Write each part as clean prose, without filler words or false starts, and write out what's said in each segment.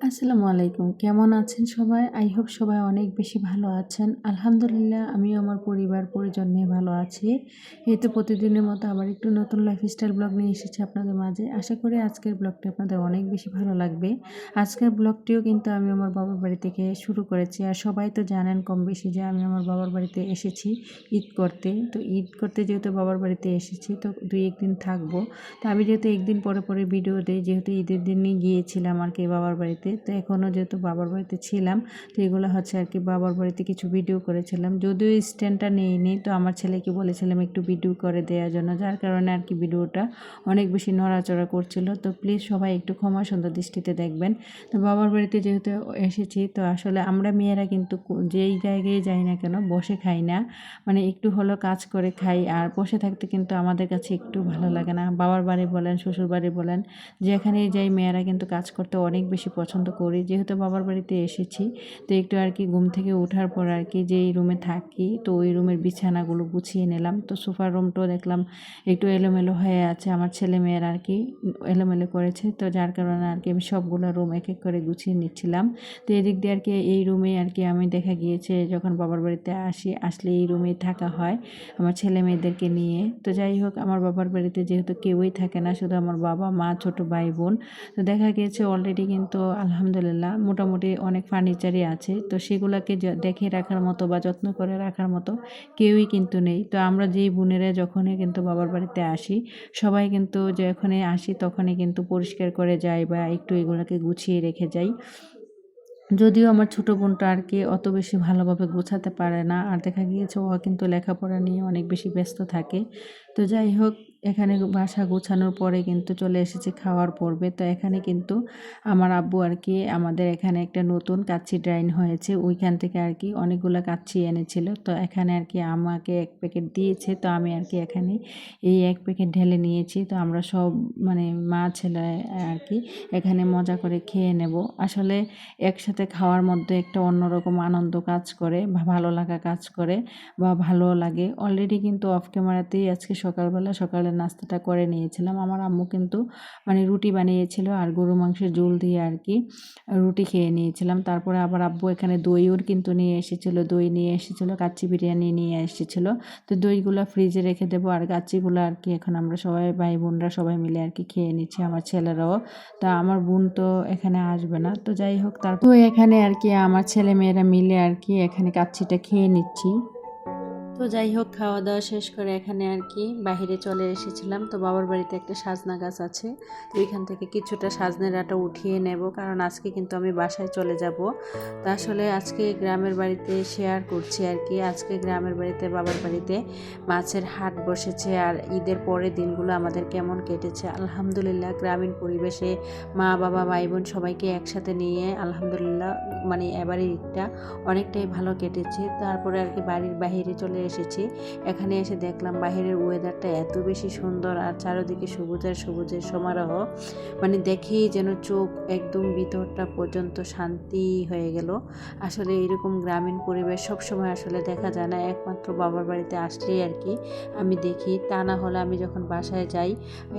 আসসালামু আলাইকুম। কেমন আছেন সবাই? আই হোপ সবাই অনেক বেশি ভালো আছেন। আলহামদুলিল্লাহ আমিও আমার পরিবার-পরিজন নিয়ে ভালো আছি। এই তো প্রতিদিনের মতো আবার একটু নতুন লাইফস্টাইল ব্লগ নিয়ে এসেছি আপনাদের মাঝে। আশা করি আজকের ব্লগটি আপনাদের অনেক বেশি ভালো লাগবে। আজকের ব্লগটিও কিন্তু আমি আমার বাবার বাড়ি থেকে শুরু করেছি। আর সবাই তো জানেন কম বেশি যে আমি আমার বাবার বাড়িতে এসেছি ঈদ করতে। তো ঈদ করতে যেহেতু বাবার বাড়িতে এসেছি তো ২-১ দিন থাকবো। তো আমি যেহেতু একদিন পরে ভিডিও দেই, যেহেতু ঈদের দিনই গিয়েছিলাম আর কি বাবার বাড়িতে। তো এখনও যেহেতু বাবার বাড়িতে ছিলাম, তো এগুলো হচ্ছে আর কি বাবার বাড়িতে কিছু ভিডিও করেছিলাম। যদিও স্ট্যান্ডটা নিইনি, তো আমার ছেলেকে বলেছিলাম একটু ভিডিও করে দেওয়ার জন্য, যার কারণে আর কি ভিডিওটা অনেক বেশি নড়াচড়া করছিল। তো প্লিজ সবাই একটু ক্ষমা সুন্দর দৃষ্টিতে দেখবেন। তো বাবার বাড়িতে যেহেতু এসেছি, তো আসলে আমরা মেয়েরা কিন্তু যেই জায়গায় যাই না কেন বসে খাই না, মানে একটু হলেও কাজ করে খাই। আর বসে থাকতে কিন্তু আমাদের কাছে একটু ভালো লাগে না। বাবার বাড়ি বলেন, শ্বশুর বাড়ি বলেন, যেখানেই যাই মেয়েরা কিন্তু কাজ করতে অনেক বেশি পছন্দ করি। যেহেতু বাবার বাড়িতে এসেছি, তো একটু আর কি ঘুম থেকে ওঠার পর আর কি যেই রুমে থাকি, তো ওই রুমের বিছানাগুলো গুছিয়ে নিলাম। তো সোফার রুমটাও দেখলাম একটু এলোমেলো হয়ে আছে, আমার ছেলে মেয়েরা আর কি এলোমেলো করেছে। তো যার কারণে আর কি আমি সবগুলো রুম এক এক করে গুছিয়ে নিচ্ছিলাম। তো এদিক দিয়ে আর কি এই রুমে আর কি আমি দেখা গিয়েছে যখন বাবার বাড়িতে আসলে এই রুমেই থাকা হয় আমার ছেলে মেয়েদেরকে নিয়ে। তো যাই হোক, আমার বাবার বাড়িতে যেহেতু কেউই থাকে না, শুধু আমার বাবা মা ছোট ভাই বোন। তো দেখা গিয়েছে অলরেডি কিন্তু আলহামদুলিল্লাহ মোটামুটি অনেক ফার্নিচারই আছে। তো সেগুলোকে দেখে রাখার মতো বা যত্ন করে রাখার মতো কেউই কিন্তু নেই। তো আমরা যেই বোনেরা যখনই কিন্তু বাবার বাড়িতে আসি, সবাই কিন্তু যখনই আসি তখনই কিন্তু পরিষ্কার করে যাই বা একটু এগুলোকে গুছিয়ে রেখে যাই। যদিও আমার ছোট বোনটা আর কি অত বেশি ভালোভাবে গোছাতে পারে না। আর দেখা গিয়েছে ও কিন্তু লেখাপড়া নিয়ে অনেক বেশি ব্যস্ত থাকে। তো যাই হোক, এখানে বাসা গোছানোর পরে কিন্তু চলে এসেছি খাওয়ার পর্বে। তো এখানে কিন্তু আমার আব্বু আর কি আমাদের এখানে একটা নতুন কাচ্চি ড্রাইন হয়েছে। ওইখান থেকে আর কি অনেকগুলো কাচ্চি এনেছিল। তো এখানে আর কি আমাকে ১ প্যাকেট দিয়েছে। তো আমি আর কি এখানে এই ১ প্যাকেট ঢেলে নিয়েছি। তো আমরা সব মানে মা ছেলে আর কি এখানে মজা করে খেয়ে নেব। আসলে একসাথে খাওয়ার মধ্যে একটা অন্যরকম আনন্দ কাজ করে বা ভালো লাগা কাজ করে বা ভালো লাগে। অলরেডি কিন্তু অফ ক্যামেরাতেই আজকে সকালের নাস্তাটা করে নিয়েছিলাম। আমার আম্মু কিন্তু মানে রুটি বানিয়েছিল আর গরু মাংসের ঝোল দিয়ে আর কি রুটি খেয়ে নিয়েছিলাম। তারপরে আবার আব্বু এখানে দইও কিন্তু নিয়ে এসেছিল, দই নিয়ে এসেছিল, কাচ্চি বিরিয়ানি নিয়ে এসেছিল। তো দইগুলো ফ্রিজে রেখে দেবো আর কাচ্চিগুলো আর কি এখন আমরা সবাই ভাই বোনরা সবাই মিলে আর কি খেয়ে নিচ্ছি, আমার ছেলেরাও। তা আমার বোন তো এখানে আসবে না। তো যাই হোক, তারপর এখানে আর কি আমার ছেলে মেয়েরা মিলে আর কি এখানে কাচ্চিটা খেয়ে নিচ্ছি। তো যাই হোক, খাওয়া দাওয়া শেষ করে এখানে আর কি বাহিরে চলে এসেছিলাম। তো বাবার বাড়িতে একটা সাজনা গাছ আছে, তো এখান থেকে কিছুটা সাজনের ডাঁটা উঠিয়ে নেব, কারণ আজকে কিন্তু আমি বাসায় চলে যাব। তা আসলে আজকে গ্রামের বাড়িতে শেয়ার করছি আর কি। আজকে গ্রামের বাড়িতে বাবার বাড়িতে মাছের হাট বসেছে। আর ঈদের পরে দিনগুলো আমাদের কেমন কেটেছে আলহামদুলিল্লাহ, গ্রামীণ পরিবেশে মা বাবা ভাই বোন সবাইকে একসাথে নিয়ে আলহামদুলিল্লাহ মানে এবারের ঈদটা অনেকটাই ভালো কেটেছে। তারপরে আর কি বাড়ির বাহিরে চলে এসেছি। এখানে এসে দেখলাম বাহিরের ওয়েদারটা এত বেশি সুন্দর আর চারিদিকে সবুজের সমারোহ, মানে দেখেই যেন চোখ একদম ভিতরটা পর্যন্ত শান্তি হয়ে গেল। আসলে এরকম গ্রামীণ পরিবেশ সবসময় আসলে দেখা যায় না, একমাত্র বাবার বাড়িতে আসলেই আর কি আমি দেখি। তা না হলে আমি যখন বাসায় যাই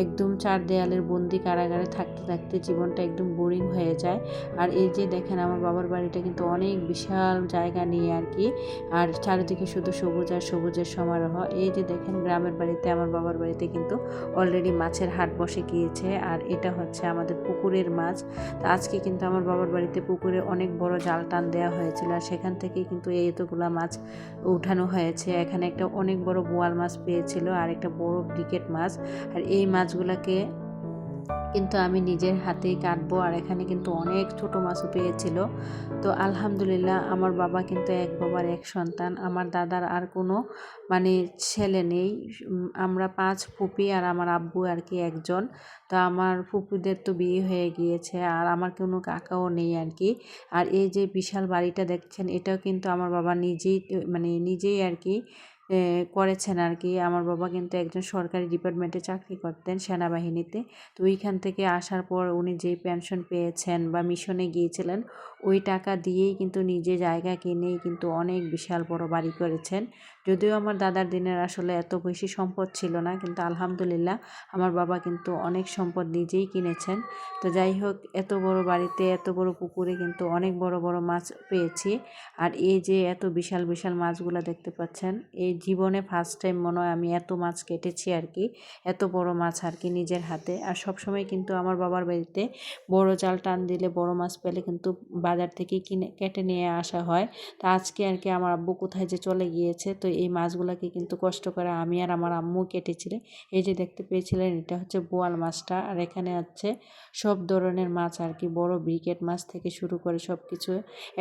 একদম ৪ দেয়ালের বন্দি কারাগারে থাকতে থাকতে জীবনটা একদম বোরিং হয়ে যায়। আর এই যে দেখেন আমার বাবার বাড়িটা কিন্তু অনেক বিশাল জায়গা নিয়ে আর কি, আর চারিদিকে শুধু সবুজ আর সবুজের সমারোহ। এই যে দেখেন গ্রামের বাড়িতে আমার বাবার বাড়িতে কিন্তু অলরেডি মাছের হাট বসে গিয়েছে। আর এটা হচ্ছে আমাদের পুকুরের মাছ। তো আজকে কিন্তু আমার বাবার বাড়িতে পুকুরে অনেক বড় জাল টান দেওয়া হয়েছিল, আর সেখান থেকেই কিন্তু এই এতগুলা মাছ উঠানো হয়েছে। এখানে একটা অনেক বড় বোয়াল মাছ পেয়েছিল আর একটা বড় ব্রিকেট মাছ। আর এই মাছগুলাকে কিন্তু আমি নিজের হাতেই কাটবো। আর এখানে কিন্তু অনেক ছোট মাছও পেয়েছিল। তো আলহামদুলিল্লাহ আমার বাবা কিন্তু এক বাবার এক সন্তান, আমার দাদার আর কোনো মানে ছেলে নেই। আমরা ৫ ফুপি আর আমার আব্বু আর কি একজন। তো আমার ফুপুদের তো বিয়ে হয়ে গিয়েছে আর আমার কোনো কাকাও নেই আর কি। আর এই যে বিশাল বাড়িটা দেখছেন এটাও কিন্তু আমার বাবা নিজেই আর কি করেছেন আর কি। আমার বাবা কিন্তু একজন সরকারি ডিপার্টমেন্টে চাকরি করতেন, সেনাবাহিনীতে। তো ওইখান থেকে আসার পর উনি যেই পেনশন পেয়েছেন বা মিশনে গিয়েছিলেন, ওই টাকা দিয়েই কিন্তু নিজে জায়গা কিনেই কিন্তু অনেক বিশাল বড় বাড়ি করেছেন। যদিও আমার দাদার দিনের আসলে এত বেশি সম্পদ ছিল না, কিন্তু আলহামদুলিল্লাহ আমার বাবা কিন্তু অনেক সম্পদ নিজেই কিনেছেন। তো যাই হোক, এত বড় বাড়িতে এত বড় পুকুরে কিন্তু অনেক বড় বড় মাছ পেয়েছি। আর এই যে এত বিশাল বিশাল মাছগুলো দেখতে পাচ্ছেন, এই জীবনে ফার্স্ট টাইম মনে হয় আমি এত মাছ কেটেছি আর কি, এত বড় মাছ আর কি নিজের হাতে। আর সবসময় কিন্তু আমার বাবার বাড়িতে বড় জাল টান দিলে বড় মাছ পেলে কিন্তু বাজার থেকে কিনে কেটে নিয়ে আসা হয়। তো আজকে আর কি আমার আব্বু কোথায় যে চলে গিয়েছে, তো এই মাছগুলোকে কিন্তু কষ্ট করে আমি আর আমার আম্মু কেটেছিলে। এই যে দেখতে পেয়েছিলেন, এটা হচ্ছে বোয়াল মাছটা। আর এখানে হচ্ছে সব ধরনের মাছ আর কি, বড় ব্রিকেট মাছ থেকে শুরু করে সব কিছু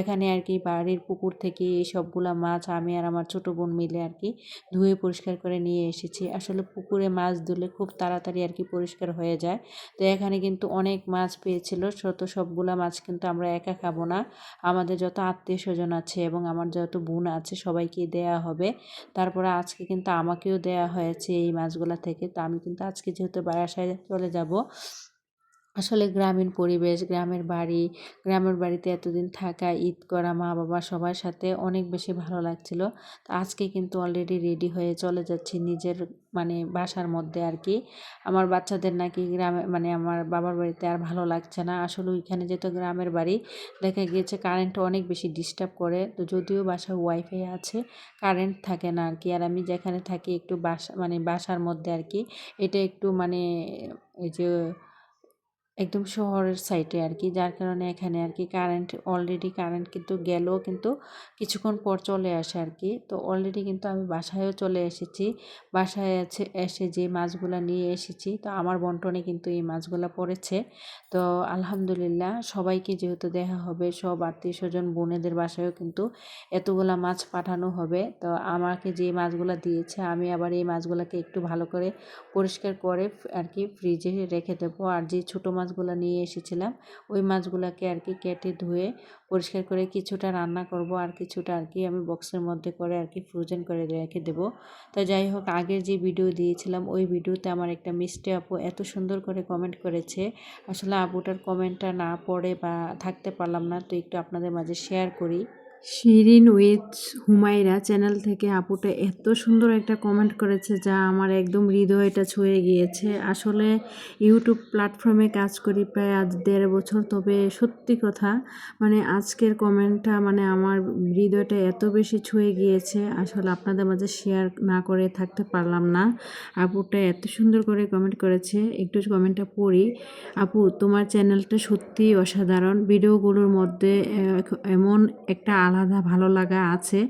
এখানে আর কি বাড়ির পুকুর থেকে এই সবগুলা মাছ আমি আর আমার ছোটো বোন মিলে আর কি ধুয়ে পরিষ্কার করে নিয়ে এসেছি। আসলে পুকুরে মাছ ধুলে খুব তাড়াতাড়ি আর কি পরিষ্কার হয়ে যায়। তো এখানে কিন্তু অনেক মাছ পেয়েছিল, সবগুলা মাছ কিন্তু আমরা একা খাবো না, আমাদের যত আত্মীয় স্বজন আছে এবং আমার যত বোন আছে সবাইকে দেয়া হবে। তারপরে আজকে কিন্তু আমাকেও দেয়া হয়েছে এই মাছগুলা থেকে। তো আমি কিন্তু আজকে যেহেতু বাসায় চলে যাব, আসলে গ্রামীণ পরিবেশ, গ্রামের বাড়িতে এতদিন থাকা, ঈদ করা, মা বাবা সবার সাথে অনেক বেশি ভালো লাগছিল। তো আজকে কিন্তু অলরেডি রেডি হয়ে চলে যাচ্ছি নিজের বাসার মধ্যে আর কি। আমার বাচ্চাদের নাকি আমার বাবার বাড়িতে আর ভালো লাগছে না। আসলে ওইখানে যেহেতু গ্রামের বাড়ি, দেখা গিয়েছে কারেন্ট অনেক বেশি ডিস্টার্ব করে। তো যদিও বাসায় ওয়াইফাই আছে, কারেন্ট থাকে না আর কি। আর আমি যেখানে থাকি একটু বাসার মধ্যে আর কি, এটা একটু এই যে একদম শহরের সাইডে আর কি, যার কারণে এখানে আর কি কারেন্ট কিন্তু গেলেও কিন্তু কিছুক্ষণ পর চলে আসে আর কি। তো অলরেডি কিন্তু আমি বাসায়ও চলে এসেছি। বাসায় এসে যে মাছগুলো নিয়ে এসেছি, তো আমার বন্টনে কিন্তু এই মাছগুলো পড়েছে। তো আলহামদুলিল্লাহ সবাইকে যেহেতু দেখা হবে, সব আত্মীয় স্বজন বোনেদের বাসায়ও কিন্তু এতগুলা মাছ পাঠানো হবে। তো আমাকে যে মাছগুলো দিয়েছে, আমি আবার এই মাছগুলোকে একটু ভালো করে পরিষ্কার করে আর কি ফ্রিজে রেখে দেবো। আর যে ছোটো মাছগুলো নিয়ে এসেছিলাম, ওই মাছগুলোকে আর কি কেটে ধুয়ে পরিষ্কার করে কিছুটা রান্না করব, আর কিছুটা আর কি আমি বক্সের মধ্যে করে আর কি ফ্রোজেন করে রেখে দেবো। তো যাই হোক, আগের যে ভিডিও দিয়েছিলাম ওই ভিডিওতে আমার একটা মিষ্টি আপু এত সুন্দর করে কমেন্ট করেছে। আসলে আপুটার কমেন্টটা না পড়ে বা থাকতে পারলাম না, তো একটু আপনাদের মাঝে শেয়ার করি। শিরিন উইথ হুমায়রা চ্যানেল থেকে আপুটা এত সুন্দর একটা কমেন্ট করেছে, যা আমার একদম হৃদয়টা ছুঁয়ে গিয়েছে। আসলে ইউটিউব প্ল্যাটফর্মে কাজ করি প্রায় আজ 1.5 বছর, তবে সত্যি কথা আজকের কমেন্টটা আমার হৃদয়টা এত বেশি ছুঁয়ে গিয়েছে, আসলে আপনাদের মাঝে শেয়ার না করে থাকতে পারলাম না। আপুটা এত সুন্দর করে কমেন্ট করেছে, একটু কমেন্টটা পড়ি। আপু, তোমার চ্যানেলটা সত্যিই অসাধারণ। ভিডিওগুলোর মধ্যে এমন একটা আলাদা ভালো লাগা আছে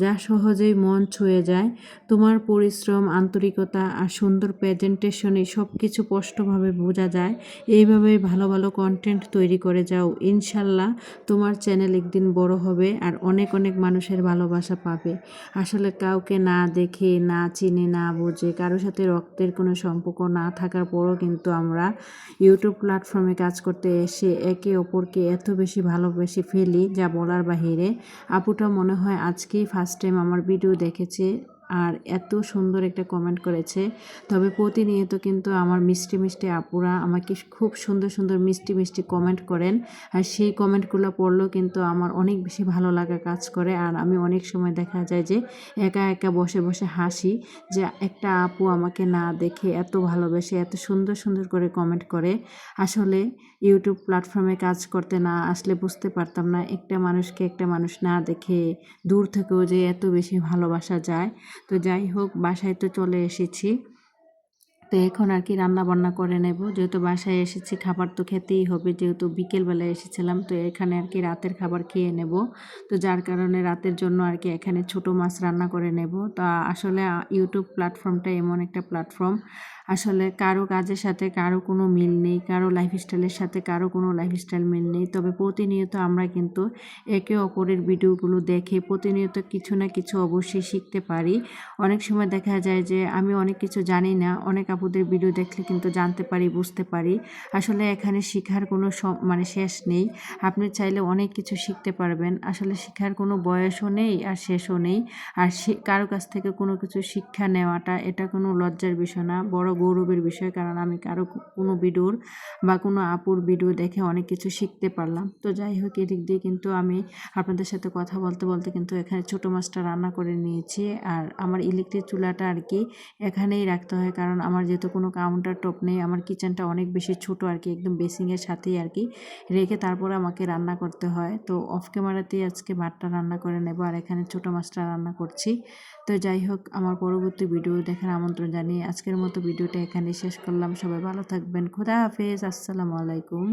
যা সহজেই মন ছুঁয়ে যায়। তোমার পরিশ্রম, আন্তরিকতা আর সুন্দর প্রেজেন্টেশনে সব কিছু স্পষ্টভাবে বোঝা যায়। এইভাবেই ভালো ভালো কন্টেন্ট তৈরি করে যাও। ইনশাল্লাহ তোমার চ্যানেল একদিন বড় হবে আর অনেক অনেক মানুষের ভালোবাসা পাবে। আসলে কাউকে না দেখে, না চিনে, না বুঝে, কারোর সাথে রক্তের কোনো সম্পর্ক না থাকার পরও কিন্তু আমরা ইউটিউব প্ল্যাটফর্মে কাজ করতে এসে একে অপরকে এত বেশি ভালোবেসে ফেলি, যা বলার বাহিরে। আপুটা মনে হয় আজকেই ফার্স্ট টাইম আমার ভিডিও দেখেছে আর এত সুন্দর একটা কমেন্ট করেছে। তবে প্রতিনিয়ত কিন্তু আমার মিষ্টি মিষ্টি আপুরা আমাকে খুব সুন্দর সুন্দর মিষ্টি মিষ্টি কমেন্ট করেন, আর সেই কমেন্টগুলো পড়লেও কিন্তু আমার অনেক বেশি ভালো লাগা কাজ করে। আর আমি অনেক সময় দেখা যায় যে একা একা বসে বসে হাসি, যে একটা আপু আমাকে না দেখে এত ভালোবেসে এত সুন্দর সুন্দর করে কমেন্ট করে। আসলে ইউটিউব প্ল্যাটফর্মে কাজ করতে না আসলে বুঝতে পারতাম না একটা মানুষকে একটা মানুষ না দেখে দূর থেকেও যে এত বেশি ভালোবাসা যায়। তো যাই হোক, বাসায় তো চলে এসেছি। তো এখন আর কি রান্না বান্না করে নেব, যেহেতু বাসায় এসেছি খাবার তো খেতেই হবে, যেহেতু বিকেলবেলায় এসেছিলাম। তো এখানে আর কি রাতের খাবার খেয়ে নেব। তো যার কারণে রাতের জন্য আর কি এখানে ছোটো মাছ রান্না করে নেব। তা আসলে ইউটিউব প্ল্যাটফর্মটা এমন একটা প্ল্যাটফর্ম, আসলে কারো কাজের সাথে কারো কোনো মিল নেই, কারো লাইফস্টাইলের সাথে কারো কোনো লাইফস্টাইল মিল নেই। তবে প্রতিনিয়ত আমরা কিন্তু একে অপরের ভিডিওগুলো দেখে প্রতিনিয়ত কিছু না কিছু অবশ্যই শিখতে পারি। অনেক সময় দেখা যায় যে আমি অনেক কিছু জানি না, অনেক আপুদের ভিডিও দেখলে কিন্তু জানতে পারি, বুঝতে পারি। আসলে এখানে শেখার কোনো শেষ নেই। আপনি চাইলে অনেক কিছু শিখতে পারবেন। আসলে শেখার কোনো বয়সও নেই আর শেষও নেই। আর কারো কাছ থেকে কোনো কিছু শিক্ষা নেওয়াটা এটা কোনো লজ্জার বিষয় না। বড় গৌরবের বিষয়, কারণ আমি কারো কোনো ভিডিওর বা কোনো আপুর ভিডিও দেখে অনেক কিছু শিখতে পারলাম। তো যাই হোক, এদিক দিয়ে কিন্তু আমি আপনাদের সাথে কথা বলতে বলতে কিন্তু এখানে ছোটো মাছটা রান্না করে নিয়েছি। আর আমার ইলেকট্রিক চুলাটা আর কি এখানেই রাখতে হয়, কারণ আমার যেহেতু কোনো কাউন্টার টপ নেই, আমার কিচেনটা অনেক বেশি ছোট আর কি, একদম বেসিংয়ের সাথেই আর কি রেখে তারপরে আমাকে রান্না করতে হয়। তো অফ ক্যামেরাতেই আজকে ভাতটা রান্না করে নেব, আর এখানে ছোটো মাছটা রান্না করছি। তো যাই হোক, আমার পরবর্তী ভিডিও দেখার আমন্ত্রণ জানিয়ে আজকের মতো ভিডিওটা এখানেই শেষ করলাম। সবাই ভালো থাকবেন। খোদা হাফেজ। আসসালামু আলাইকুম।